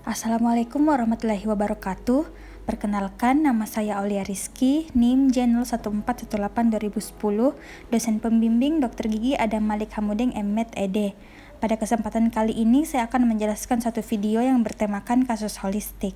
Assalamualaikum warahmatullahi wabarakatuh. Perkenalkan, nama saya Aulia Rizky, NIM J0418-2010, dosen pembimbing Dr. Gigi Adam Malik Hamudeng M.Med. ED. Pada kesempatan kali ini, saya akan menjelaskan satu video yang bertemakan kasus holistik.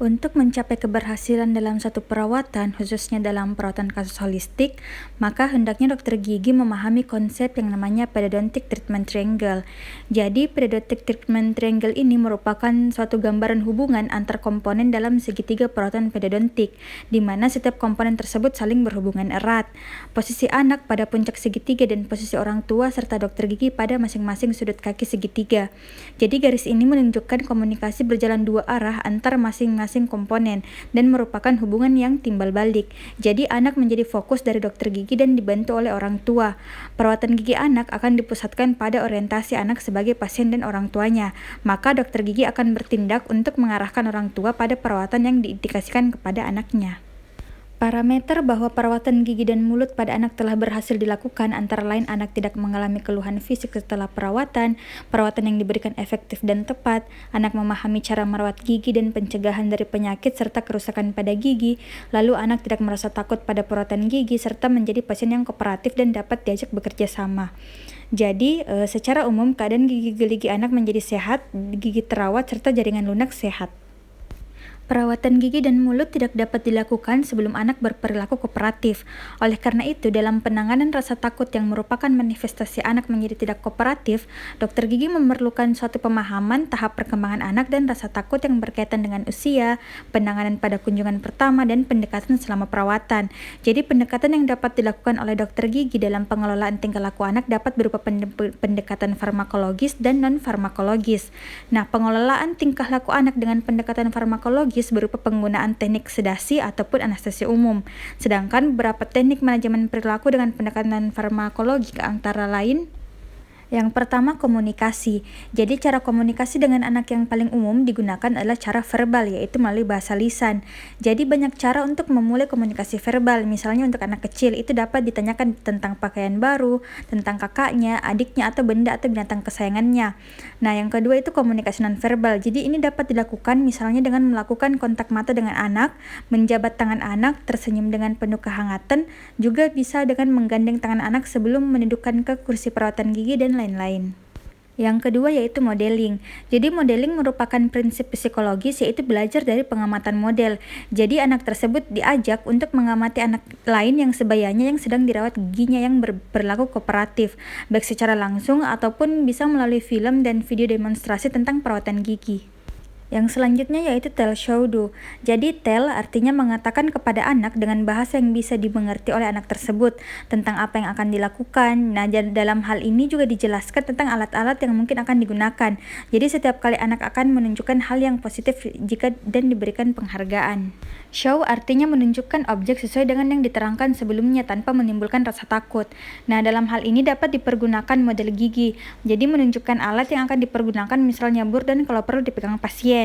Untuk mencapai keberhasilan dalam satu perawatan, khususnya dalam perawatan kasus holistik, maka hendaknya dokter gigi memahami konsep yang namanya periodontic treatment triangle. Jadi, periodontic treatment triangle ini merupakan suatu gambaran hubungan antar komponen dalam segitiga perawatan periodontik, di mana setiap komponen tersebut saling berhubungan erat. Posisi anak pada puncak segitiga dan posisi orang tua serta dokter gigi pada masing-masing sudut kaki segitiga. Jadi, garis ini menunjukkan komunikasi berjalan dua arah antar masing-masing komponen dan merupakan hubungan yang timbal balik. Jadi anak menjadi fokus dari dokter gigi dan dibantu oleh orang tua. Perawatan gigi anak akan dipusatkan pada orientasi anak sebagai pasien dan orang tuanya. Maka dokter gigi akan bertindak untuk mengarahkan orang tua pada perawatan yang diindikasikan kepada anaknya. Parameter bahwa perawatan gigi dan mulut pada anak telah berhasil dilakukan antara lain anak tidak mengalami keluhan fisik setelah perawatan yang diberikan efektif dan tepat, anak memahami cara merawat gigi dan pencegahan dari penyakit serta kerusakan pada gigi, lalu anak tidak merasa takut pada perawatan gigi serta menjadi pasien yang kooperatif dan dapat diajak bekerja sama. Jadi, secara umum keadaan gigi anak menjadi sehat, gigi terawat serta jaringan lunak sehat. Perawatan gigi dan mulut tidak dapat dilakukan sebelum anak berperilaku kooperatif. Oleh karena itu, dalam penanganan rasa takut yang merupakan manifestasi anak menjadi tidak kooperatif, dokter gigi memerlukan suatu pemahaman tahap perkembangan anak dan rasa takut yang berkaitan dengan usia, penanganan pada kunjungan pertama, dan pendekatan selama perawatan. Jadi, pendekatan yang dapat dilakukan oleh dokter gigi dalam pengelolaan tingkah laku anak dapat berupa pendekatan farmakologis dan non-farmakologis. Nah, pengelolaan tingkah laku anak dengan pendekatan farmakologis berupa penggunaan teknik sedasi ataupun anestesi umum. Sedangkan beberapa teknik manajemen perilaku dengan pendekatan farmakologi antara lain yang pertama, komunikasi. Jadi cara komunikasi dengan anak yang paling umum digunakan adalah cara verbal, yaitu melalui bahasa lisan. Jadi banyak cara untuk memulai komunikasi verbal. Misalnya untuk anak kecil itu dapat ditanyakan tentang pakaian baru, tentang kakaknya, adiknya, atau benda atau binatang kesayangannya. Nah, yang kedua itu komunikasi non-verbal. Jadi ini dapat dilakukan misalnya dengan melakukan kontak mata dengan anak, menjabat tangan anak, tersenyum dengan penuh kehangatan, juga bisa dengan menggandeng tangan anak sebelum menundukkan ke kursi perawatan gigi dan lain-lain. Yang kedua yaitu modeling. Jadi modeling merupakan prinsip psikologis yaitu belajar dari pengamatan model. Jadi anak tersebut diajak untuk mengamati anak lain yang sebayanya yang sedang dirawat giginya yang berlaku kooperatif, baik secara langsung ataupun bisa melalui film dan video demonstrasi tentang perawatan gigi. Yang selanjutnya yaitu tell show do. Jadi tell artinya mengatakan kepada anak dengan bahasa yang bisa dimengerti oleh anak tersebut tentang apa yang akan dilakukan. Nah, dalam hal ini juga dijelaskan tentang alat-alat yang mungkin akan digunakan. Jadi setiap kali anak akan menunjukkan hal yang positif jika dan diberikan penghargaan. Show artinya menunjukkan objek sesuai dengan yang diterangkan sebelumnya tanpa menimbulkan rasa takut. Nah, dalam hal ini dapat dipergunakan model gigi. Jadi menunjukkan alat yang akan dipergunakan misalnya nyabur dan kalau perlu dipegang pasien.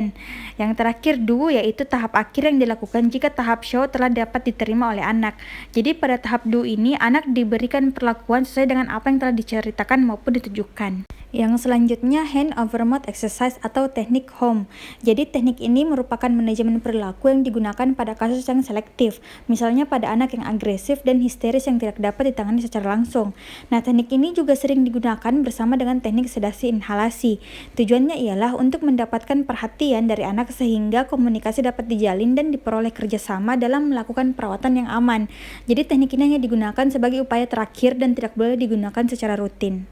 Yang terakhir do yaitu tahap akhir yang dilakukan jika tahap show telah dapat diterima oleh anak. Jadi pada tahap do ini anak diberikan perlakuan sesuai dengan apa yang telah diceritakan maupun ditujukan. Yang selanjutnya hand over mouth exercise atau teknik home. Jadi teknik ini merupakan manajemen perilaku yang digunakan pada kasus yang selektif, misalnya pada anak yang agresif dan histeris yang tidak dapat ditangani secara langsung. Nah, teknik ini juga sering digunakan bersama dengan teknik sedasi inhalasi. Tujuannya ialah untuk mendapatkan perhatian dari anak sehingga komunikasi dapat dijalin dan diperoleh kerjasama dalam melakukan perawatan yang aman. Jadi teknik ini hanya digunakan sebagai upaya terakhir dan tidak boleh digunakan secara rutin.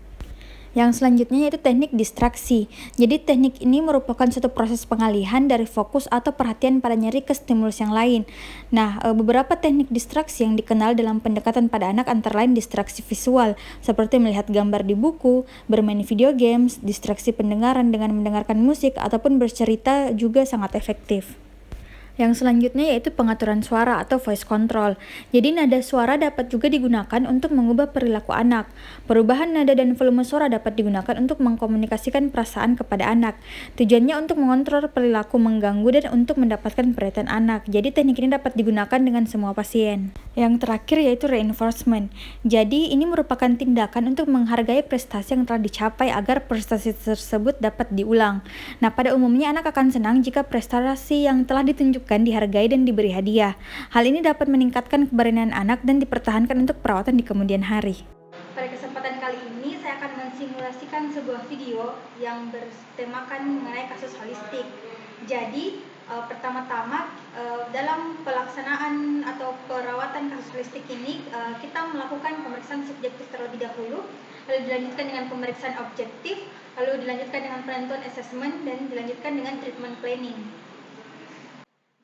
Yang selanjutnya yaitu teknik distraksi. Jadi teknik ini merupakan suatu proses pengalihan dari fokus atau perhatian pada nyeri ke stimulus yang lain. Nah, beberapa teknik distraksi yang dikenal dalam pendekatan pada anak antara lain distraksi visual, seperti melihat gambar di buku, bermain video games, distraksi pendengaran dengan mendengarkan musik, ataupun bercerita juga sangat efektif. Yang selanjutnya yaitu pengaturan suara atau voice control. Jadi nada suara dapat juga digunakan untuk mengubah perilaku anak. Perubahan nada dan volume suara dapat digunakan untuk mengkomunikasikan perasaan kepada anak. Tujuannya untuk mengontrol perilaku mengganggu dan untuk mendapatkan perhatian anak. Jadi teknik ini dapat digunakan dengan semua pasien. Yang terakhir yaitu reinforcement. Jadi ini merupakan tindakan untuk menghargai prestasi yang telah dicapai agar prestasi tersebut dapat diulang. Nah, pada umumnya anak akan senang jika prestasi yang telah ditunjukkan dihargai dan diberi hadiah. Hal ini dapat meningkatkan keberanian anak dan dipertahankan untuk perawatan di kemudian hari. Pada kesempatan kali ini, saya akan mensimulasikan sebuah video yang bertemakan mengenai kasus holistik. Jadi, pertama-tama dalam pelaksanaan atau perawatan kasus holistik ini, kita melakukan pemeriksaan subjektif terlebih dahulu, lalu dilanjutkan dengan pemeriksaan objektif, lalu dilanjutkan dengan penentuan asesmen, dan dilanjutkan dengan treatment planning.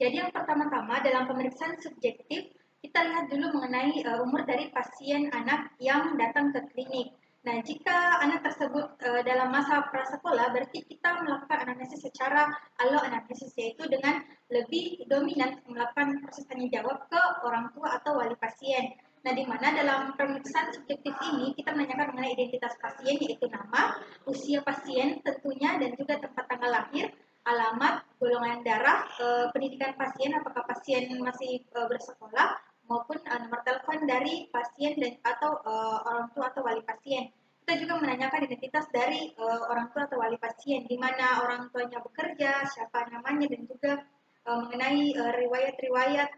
Jadi yang pertama-tama dalam pemeriksaan subjektif, kita lihat dulu mengenai umur dari pasien anak yang datang ke klinik. Nah, jika anak tersebut dalam masa prasekolah, berarti kita melakukan anamnesis secara alloanamnesis, yaitu dengan lebih dominan melakukan proses tanya jawab ke orang tua atau wali pasien. Nah, di mana dalam pemeriksaan subjektif ini kita menanyakan mengenai identitas pasien, yaitu nama, usia pasien tentunya, dan juga tempat tanggal lahir, alamat, golongan darah, pendidikan pasien, apakah pasien masih bersekolah, maupun nomor telepon dari pasien dan atau orang tua atau wali pasien. Kita juga menanyakan identitas dari orang tua atau wali pasien, di mana orang tuanya bekerja, siapa namanya, dan juga mengenai riwayat-riwayat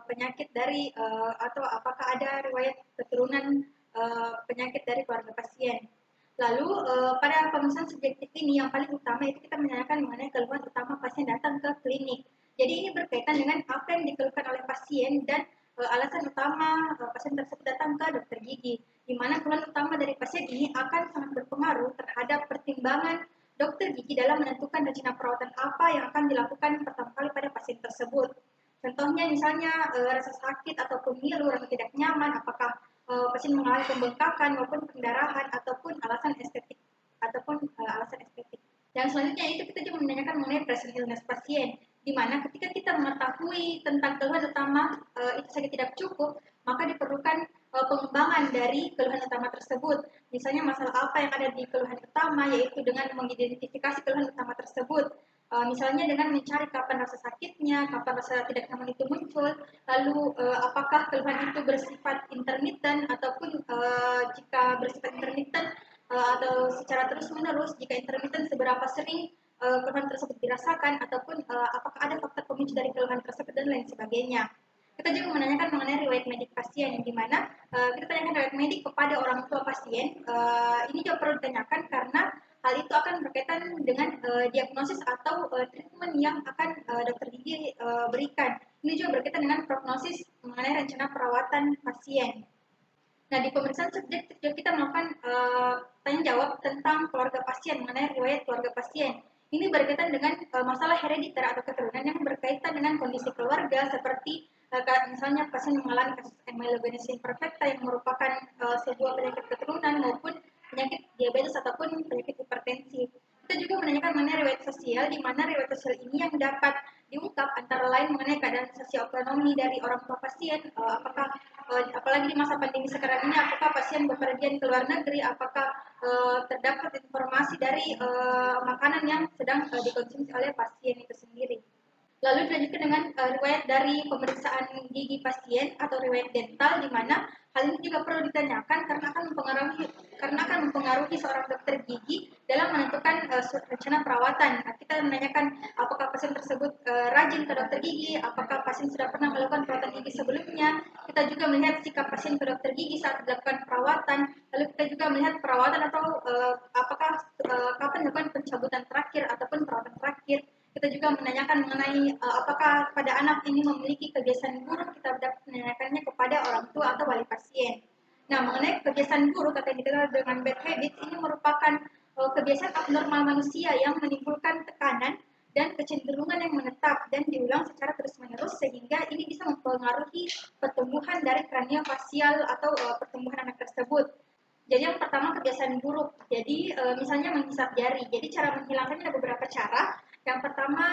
penyakit dari atau apakah ada riwayat keturunan penyakit dari keluarga pasien. Lalu pada pemeriksaan subjektif ini yang paling utama itu kita menanyakan mengenai keluhan utama pasien datang ke klinik. Jadi ini berkaitan dengan apa yang dikeluhkan oleh pasien dan alasan utama pasien tersebut datang ke dokter gigi. Di mana keluhan utama dari pasien ini akan sangat berpengaruh terhadap pertimbangan dokter gigi dalam menentukan rencana perawatan apa yang akan dilakukan pertama kali pada pasien tersebut. Contohnya misalnya rasa sakit ataupun ngilu, rasa tidak nyaman, apakah pasien mengalami pembengkakan maupun pendarahan ataupun alasan estetik alasan estetik. Dan selanjutnya itu kita juga menanyakan mengenai present illness pasien, di mana ketika kita mengetahui tentang keluhan utama itu saja tidak cukup, maka diperlukan pengembangan dari keluhan utama tersebut. Misalnya masalah apa yang ada di keluhan utama, yaitu dengan mengidentifikasi keluhan utama tersebut. Misalnya dengan mencari kapan rasa sakitnya, kapan rasa tidak nyaman itu muncul, lalu apakah keluhan itu bersifat intermittent ataupun jika bersifat intermittent atau secara terus-menerus, jika intermittent seberapa sering keluhan tersebut dirasakan, ataupun apakah ada faktor pemicu dari keluhan tersebut dan lain sebagainya. Kita juga menanyakan mengenai riwayat medik pasien, di mana kita tanyakan riwayat medik kepada orang tua pasien. Ini juga perlu ditanyakan karena hal itu akan berkaitan dengan diagnosis atau treatment yang akan dokter gigi berikan. Ini juga berkaitan dengan prognosis mengenai rencana perawatan pasien. Nah, di pemeriksaan subjektif juga kita melakukan tanya jawab tentang keluarga pasien, mengenai riwayat keluarga pasien. Ini berkaitan dengan masalah herediter atau keturunan yang berkaitan dengan kondisi keluarga, seperti misalnya pasien mengalami kasus amelogenesis imperfecta yang merupakan sebuah penyakit keturunan maupun penyakit diabetes ataupun penyakit hipertensi. Kita juga menanyakan mengenai riwayat sosial, di mana riwayat sosial ini yang dapat diungkap antara lain mengenai keadaan sosioekonomi dari orang tua pasien, apakah apalagi di masa pandemi sekarang ini, apakah pasien bepergian ke luar negeri, apakah terdapat informasi dari makanan yang sedang dikonsumsi oleh pasien itu sendiri. Lalu dilanjutkan dengan riwayat dari pemeriksaan gigi pasien atau riwayat dental, di mana hal ini juga perlu ditanyakan karena akan mempengaruhi seorang dokter gigi dalam menentukan rencana perawatan. Nah, kita menanyakan apakah pasien tersebut rajin ke dokter gigi, apakah pasien sudah pernah melakukan perawatan gigi sebelumnya. Kita juga melihat sikap pasien ke dokter gigi saat dilakukan perawatan. Lalu kita juga melihat perawatan atau apakah kapan dilakukan pencabutan terakhir ataupun perawatan terakhir. Kita juga menanyakan mengenai apakah pada anak ini memiliki kebiasaan buruk. Kita dapat menanyakannya kepada orang tua atau wali pasien. Nah, mengenai kebiasaan buruk atau yang dikenal dengan bad habits, ini merupakan kebiasaan abnormal manusia yang menimbulkan tekanan dan kecenderungan yang menetap dan diulang secara terus-menerus, sehingga ini bisa mempengaruhi pertumbuhan dari kraniofacial atau pertumbuhan anak tersebut. Jadi yang pertama kebiasaan buruk. Jadi misalnya menghisap jari. Jadi cara menghilangkannya ada beberapa cara. Yang pertama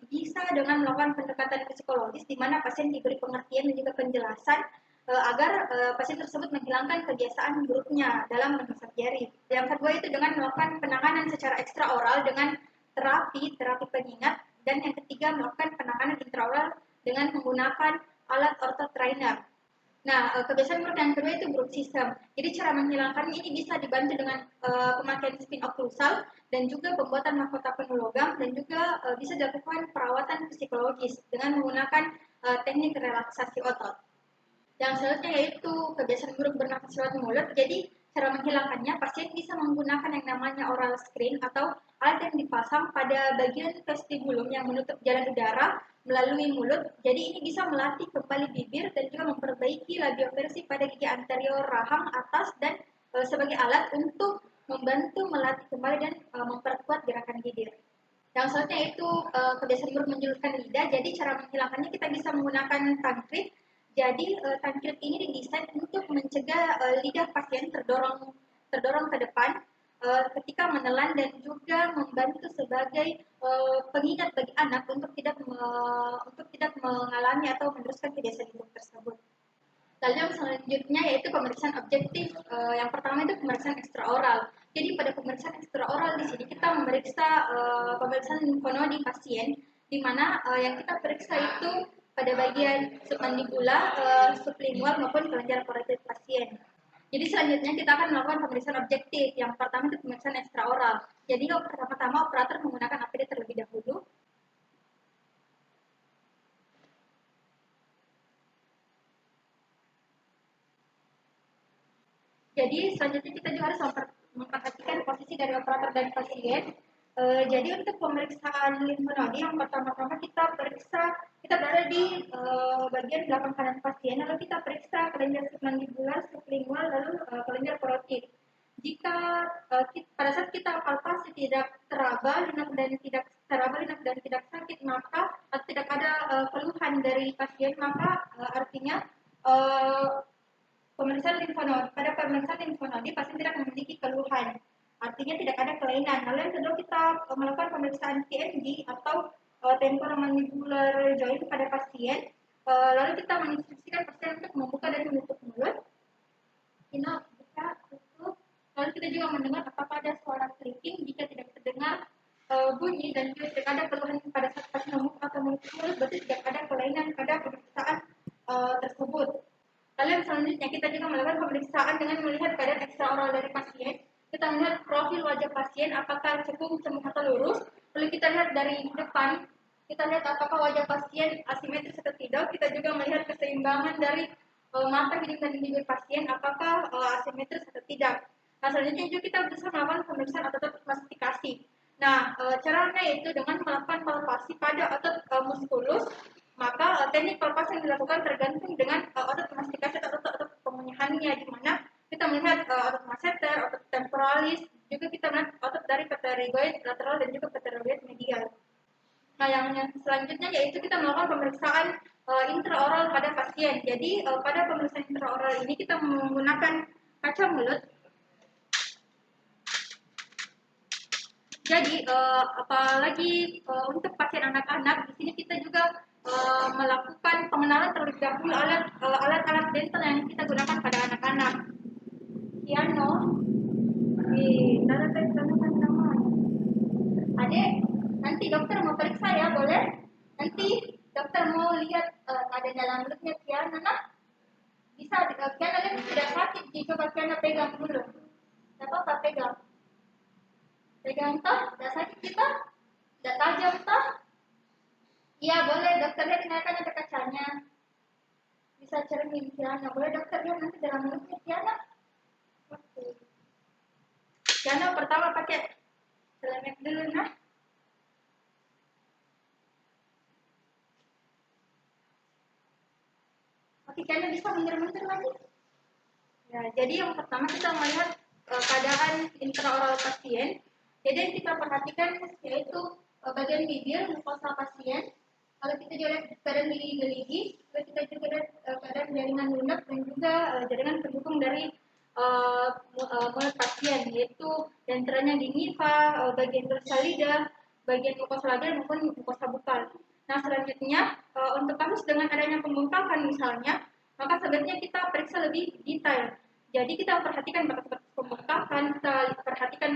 bisa dengan melakukan pendekatan psikologis di mana pasien diberi pengertian dan juga penjelasan agar pasien tersebut menghilangkan kebiasaan buruknya dalam menghisap jari. Yang kedua itu dengan melakukan penanganan secara ekstraoral dengan terapi pengingat, dan yang ketiga melakukan penanganan intraoral dengan menggunakan alat otot trainer. Nah, kebiasaan buruk yang kedua itu bruxism. Jadi cara menghilangkannya ini bisa dibantu dengan pemakaian spin okklusal dan juga pembuatan mahkota penuh logam, dan juga bisa dilakukan perawatan psikologis dengan menggunakan teknik relaksasi otot. Yang selanjutnya yaitu kebiasaan buruk bernafas lewat mulut. Jadi cara menghilangkannya pasien bisa menggunakan yang namanya oral screen atau alat yang dipasang pada bagian vestibulum yang menutup jalan udara melalui mulut. Jadi ini bisa melatih kembali bibir dan juga memperbaiki labioversi pada gigi anterior rahang atas, dan sebagai alat untuk membantu melatih kembali dan memperkuat gerakan bibir. Yang selanjutnya itu kebiasaan buruk menjulurkan lidah. Jadi cara menghilangkannya kita bisa menggunakan tangkrik. Jadi tangkrik ini didesain untuk mencegah lidah pasien terdorong ke depan ketika menelan, dan juga membantu sebagai pengingat bagi anak untuk tidak mengalami atau meneruskan kebiasaan buruk tersebut. Lalu yang selanjutnya yaitu pemeriksaan objektif. Yang pertama itu pemeriksaan ekstraoral. Jadi pada pemeriksaan ekstraoral di sini kita memeriksa pemeriksaan limfonodi pasien, di mana yang kita periksa itu pada bagian submandibula, sublingual maupun kelenjar parotid pasien. Jadi selanjutnya kita akan melakukan pemeriksaan objektif. Yang pertama itu pemeriksaan ekstraoral. Jadi pertama-tama operator menggunakan APD terlebih dahulu. Jadi selanjutnya kita juga harus memperhatikan posisi dari operator dan pasien. Jadi untuk pemeriksaan limfonodi yang pertama-tama kita berada di bagian belakang kanan pasien, lalu kita periksa kelenjar submandibular, sublingual, lalu kelenjar parotid. Jika pada saat kita palpasi tidak teraba, linak dan tidak sakit, maka atau tidak ada keluhan dari pasien, maka artinya pemeriksaan limfonodi pasien tidak memiliki keluhan, artinya tidak ada kelainan. Lalu yang kedua kita melakukan pemeriksaan TMJ atau temporomandibular joint pada pasien. Lalu kita menginstruksikan pasien untuk membuka dan menutup mulut. Ini buka, tutup. Lalu kita juga mendengar apakah ada suara clicking. Jika tidak terdengar bunyi dan juga tidak ada keluhan pada saat pasien membuka atau menutup mulut, berarti tidak ada kelainan pada pemeriksaan tersebut. Lalu yang selanjutnya kita juga melakukan pemeriksaan dengan melihat keadaan ekstraoral dari pasien. Kita melihat profil wajah pasien, apakah cekung, cemung, atau lurus. Lalu kita lihat dari depan, kita lihat apakah wajah pasien asimetris atau tidak. Kita juga melihat keseimbangan dari mata, hidung, dan bibir pasien, apakah asimetris atau tidak. Nah, selanjutnya juga kita bisa melakukan pemeriksaan otot mastifikasi. Nah, caranya yaitu dengan melakukan palpasi pada otot muskulus. Maka teknik palpasi yang dilakukan tergantung dengan otot mastikasi atau otot pengunyahannya, di mana kita melihat otot masseter, otot temporalis, juga kita melihat otot dari pterygoid lateral dan juga pterygoid medial. Nah, yang selanjutnya yaitu kita melakukan pemeriksaan intraoral pada pasien. Jadi pada pemeriksaan intraoral ini kita menggunakan kaca mulut. Jadi apalagi untuk pasien anak-anak, di sini kita juga melakukan pengenalan terlebih dahulu alat-alat dental yang kita gunakan pada anak-anak. Piano, nama. Adek, nanti dokter mau periksa ya, boleh? Nanti dokter mau lihat ada dalam mulutnya piano, nah? Bisa, piano kan tidak sakit, coba piano pegang dulu. Tidak apa-apa, pegang. Pegang toh, tidak sakit kita? Tidak tajam toh? Iya boleh, dokter lihat ini kan ada kacanya. Bisa cermin piano. Boleh dokter lihat nanti dalam mulutnya piano. Oke. Piano pertama pakai selemek dulu nah. Oke, piano bisa mundur-mundur lagi. Ya, jadi yang pertama kita melihat keadaan intraoral pasien. Jadi yang kita perhatikan yaitu bagian bibir, mukosa pasien. Kalau kita juga lihat keadaan gigi-gigi, kita juga lihat keadaan jaringan lunak dan juga jaringan pendukung dari mulut pasien, yaitu diantaranya gingiva, bagian dorsal lidah, bagian mukosa labial maupun mukosa bukal. Nah, selanjutnya untuk kasus dengan adanya pembengkakan misalnya, maka sebaiknya kita periksa lebih detail. Jadi kita perhatikan batas-batas pembengkakan, kita perhatikan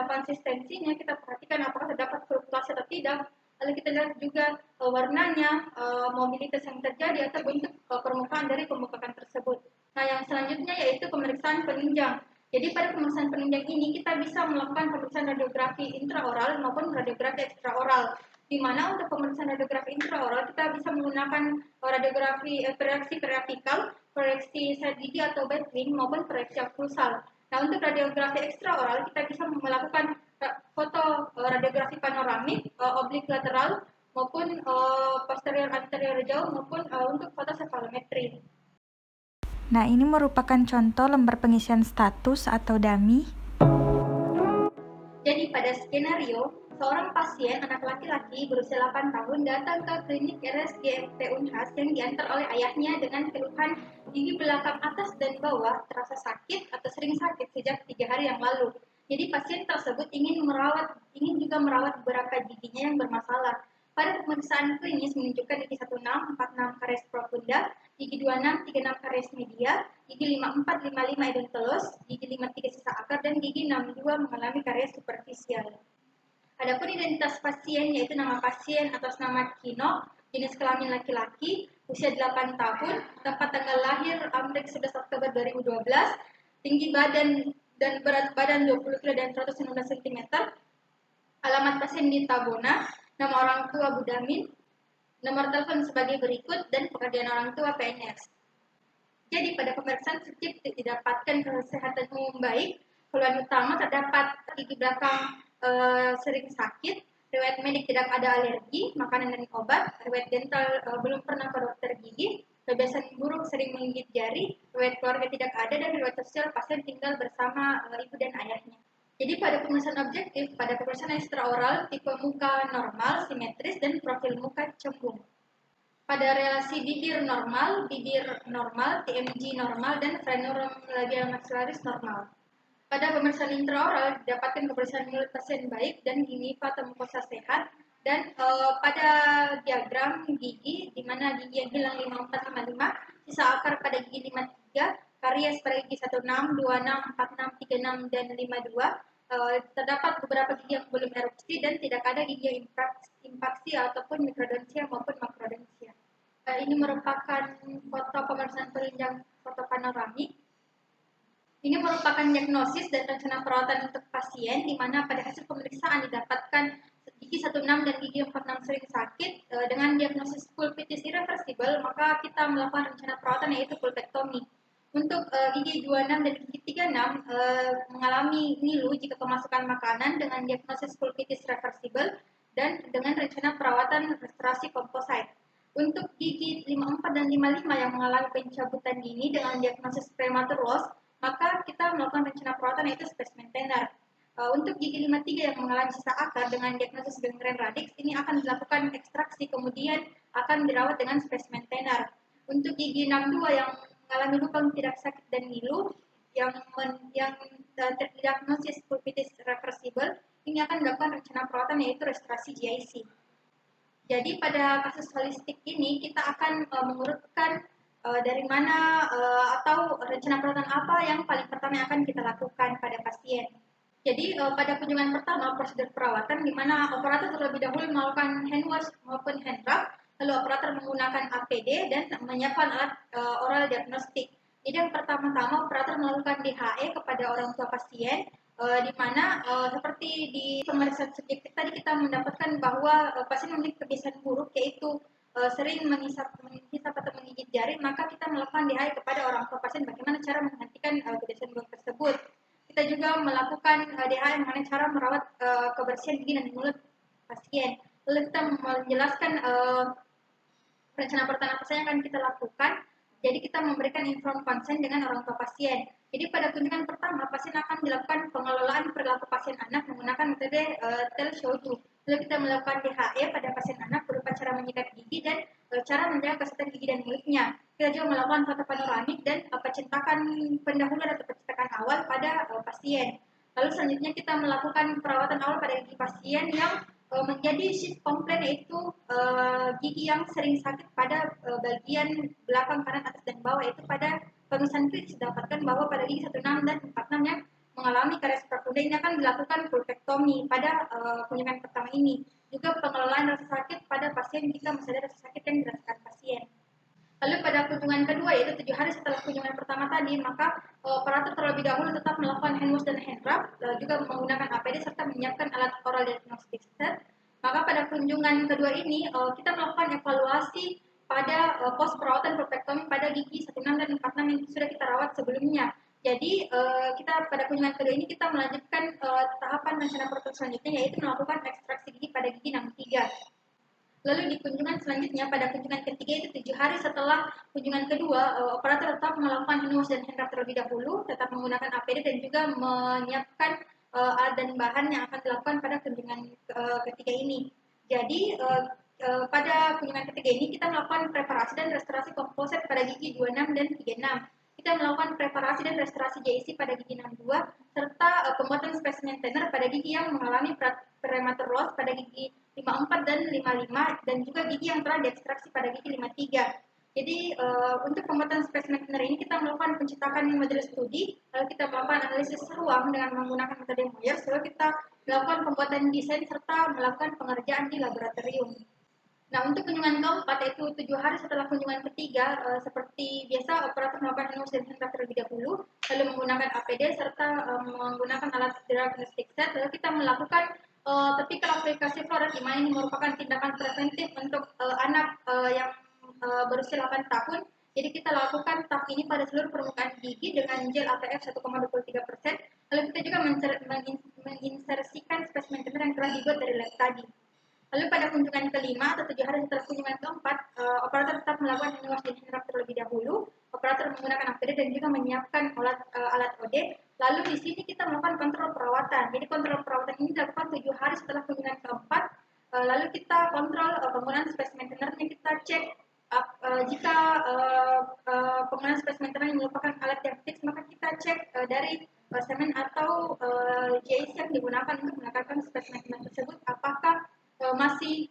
konsistensinya, kita perhatikan apakah terdapat fluktuasi atau tidak. Lalu kita lihat juga warnanya, mobilitas yang terjadi atau bentuk permukaan dari pembengkakan tersebut. Nah, yang selanjutnya yaitu pemeriksaan penunjang. Jadi pada pemeriksaan penunjang ini kita bisa melakukan pemeriksaan radiografi intraoral maupun radiografi ekstraoral. Di mana untuk pemeriksaan radiografi intraoral kita bisa menggunakan radiografi proyeksi vertikal, proyeksi side gigi atau backwing maupun proyeksi okklusal. Nah, untuk radiografi ekstraoral kita bisa melakukan foto radiografi panoramik, oblik lateral maupun posterior anterior jauh maupun untuk foto sefalometri. Nah, ini merupakan contoh lembar pengisian status atau dummy. Jadi pada skenario, seorang pasien anak laki-laki berusia 8 tahun datang ke klinik RSGMT Unhas yang diantar oleh ayahnya dengan keluhan gigi belakang atas dan bawah terasa sakit atau sering sakit sejak 3 hari yang lalu. Jadi pasien tersebut ingin juga merawat beberapa giginya yang bermasalah. Pada pemeriksaan klinis menunjukkan gigi 16, 46 karies profunda, gigi 26, 36 karies media, gigi 54, 55 edontelus, gigi 53 sisa akar, dan gigi 62 mengalami karies superficial. Adapun identitas pasien yaitu nama pasien atas nama Kino, jenis kelamin laki-laki, usia 8 tahun, tempat tanggal lahir Amrik 11 Oktober 2012, tinggi badan dan berat badan 20 kg dan 119 cm, alamat pasien di Tabona, nama orang tua Budamin, nomor telepon sebagai berikut, dan pekerjaan orang tua PNS. Jadi pada pemeriksaan subjektif didapatkan kesehatan umum baik, keluhan utama terdapat gigi belakang sering sakit, riwayat medik tidak ada alergi, makanan dan obat, riwayat dental belum pernah ke dokter gigi, kebiasaan buruk sering menggigit jari, riwayat keluarga tidak ada, dan riwayat sosial pasien tinggal bersama ibu dan ayahnya. Jadi pada pemeriksaan objektif, pada pemeriksaan ekstraoral, tipe muka normal, simetris, dan profil muka cembung. Pada relasi bibir normal, TMG normal, dan frenulum labial maxillaris normal. Pada pemeriksaan intraoral didapatkan kebersihan mulut pasien baik dan gingiva atau mukosa sehat. Dan pada diagram gigi, di mana gigi yang hilang 5455, sisa akar pada gigi 53, karies pada gigi 16, 26, 46, 36, dan 52, terdapat beberapa gigi yang belum erupsi dan tidak ada gigi yang impaksi ataupun mikrodontia maupun makrodontia. Ini merupakan foto pemeriksaan penunjang foto panoramik. Ini merupakan diagnosis dan rencana perawatan untuk pasien, di mana pada hasil pemeriksaan didapatkan gigi 16 dan gigi 46 sering sakit. Dengan diagnosis pulpitis irreversible, maka kita melakukan rencana perawatan yaitu pulpektomi. Untuk gigi 26 dan gigi 36 mengalami nilu jika kemasukan makanan dengan diagnosis pulpitis reversible dan dengan rencana perawatan restorasi komposit. Untuk gigi 54 dan 55 yang mengalami pencabutan dini dengan diagnosis prematur loss, maka kita melakukan rencana perawatan yaitu spesimen tenar. Untuk gigi 53 yang mengalami sisa akar dengan diagnosis gangren radix, ini akan dilakukan ekstraksi kemudian akan dirawat dengan spesimen tenar. Untuk gigi 62 yang mengalami lubang tidak sakit dan ngilu yang terdiagnosis pulpitis reversible, ini akan dilakukan rencana perawatan yaitu restorasi GIC. Jadi pada kasus holistik ini kita akan mengurutkan dari mana atau rencana perawatan apa yang paling pertama yang akan kita lakukan pada pasien. Jadi pada kunjungan pertama prosedur perawatan di mana operator terlebih dahulu melakukan hand wash maupun hand rub, lalu operator menggunakan APD dan menyiapkan alat oral diagnostik. Jadi yang pertama-tama operator melakukan DHE kepada orang tua pasien, di mana seperti di pemeriksaan subjektif tadi kita mendapatkan bahwa pasien memiliki kebiasaan buruk yaitu sering menghisap atau menggigit jari, maka kita melakukan DHI kepada orang tua pasien bagaimana cara menghentikan kebiasaan buruk tersebut. Kita juga melakukan DHI mengenai cara merawat kebersihan gigi dan mulut pasien. Lalu kita menjelaskan rencana pernapasan yang akan kita lakukan. Jadi kita memberikan informed consent dengan orang tua pasien. Jadi pada kunjungan pertama pasien akan dilakukan pengelolaan perilaku pasien anak menggunakan metode tell show do. Lalu kita melakukan DHE pada pasien anak berupa cara menyikat gigi dan cara menjaga kesehatan gigi dan mulutnya. Kita juga melakukan foto panoramik dan pencetakan pendahuluan atau pencetakan awal pada pasien. Lalu selanjutnya kita melakukan perawatan awal pada gigi pasien yang menjadi shift komplain, yaitu gigi yang sering sakit pada bagian belakang kanan atas dan bawah, yaitu pada pemeriksaan kritis didapatkan bahwa pada gigi 16 dan 46 yang mengalami karies profunda ini akan dilakukan pulpektomi pada kunjungan pertama ini. Juga pengelolaan rasa sakit pada pasien jika masih ada rasa sakit yang dirasakan pasien. Lalu pada kunjungan kedua, yaitu 7 hari setelah kunjungan pertama tadi, maka operator terlebih dahulu tetap melakukan hand wash dan hand rub, juga menggunakan APD serta menyiapkan alat oral diagnostic set. Maka pada kunjungan kedua ini kita melakukan evaluasi pada pos perawatan protektomi pada gigi 16 dan 46 yang sudah kita rawat sebelumnya. Jadi kita pada kunjungan kedua ini kita melanjutkan tahapan rencana protokol selanjutnya, yaitu melakukan ekstraksi gigi pada gigi 63. Lalu di kunjungan selanjutnya, pada kunjungan ketiga itu 7 hari setelah kunjungan kedua, operator tetap melakukan hand wash dan hand rub terlebih dahulu, tetap menggunakan APD dan juga menyiapkan alat dan bahan yang akan dilakukan pada kunjungan ketiga ini. Jadi pada kunjungan ketiga ini kita melakukan preparasi dan restorasi komposit pada gigi 26 dan 36. Kita melakukan preparasi dan restorasi JIC pada gigi 62 serta pembuatan spesimen thinner pada gigi yang mengalami prematur loss pada gigi 54 dan 55 dan juga gigi yang telah diekstraksi pada gigi 53. Jadi untuk pembuatan spesimen thinner ini kita melakukan pencetakan model studi, lalu kita melakukan analisis ruang dengan menggunakan metode Moyers, lalu kita melakukan pembuatan desain serta melakukan pengerjaan di laboratorium. Nah, untuk kunjungan keempat, yaitu 7 hari setelah kunjungan ketiga, seperti biasa operator melakukan hand wash dan hand rub terlebih dahulu, lalu menggunakan APD serta menggunakan alat diagnostic set, lalu kita melakukan topical aplikasi fluoride, di mana ini merupakan tindakan preventif untuk anak yang berusia 8 tahun. Jadi kita lakukan tahap ini pada seluruh permukaan gigi dengan gel APF 1,23%. Lalu kita juga menginsersikan spesimen thinner yang telah dibuat dari lab tadi. Lalu pada kunjungan kelima atau 7 hari setelah kunjungan keempat, operator tetap melakukan hand wash dan hand rub terlebih dahulu. Operator menggunakan APD dan juga menyiapkan alat OD. Lalu di sini kita melakukan kontrol perawatan. Jadi kontrol perawatan ini dilakukan 7 hari setelah kunjungan keempat. Lalu kita kontrol penggunaan spesimen thinner-nya, kita cek jika penggunaan spesimen thinner yang merupakan alat yang fix, maka kita cek dari semen atau JIC yang digunakan untuk menangkapkan spesimen thinner tersebut, apakah masih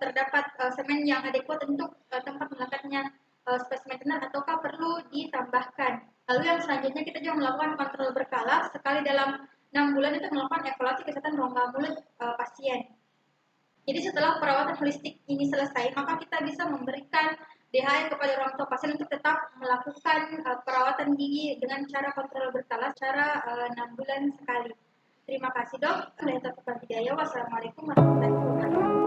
terdapat semen yang adekuat untuk tempat melekatnya spesimen thinner ataukah perlu ditambahkan. Lalu yang selanjutnya kita juga melakukan kontrol berkala sekali dalam 6 bulan untuk melakukan evaluasi kesehatan rongga mulut pasien. Jadi setelah perawatan holistik ini selesai, maka kita bisa memberikan DHE kepada orang tua pasien untuk tetap melakukan perawatan gigi dengan cara kontrol berkala secara 6 bulan sekali. Terima kasih, Dok. Wassalamualaikum warahmatullahi wabarakatuh.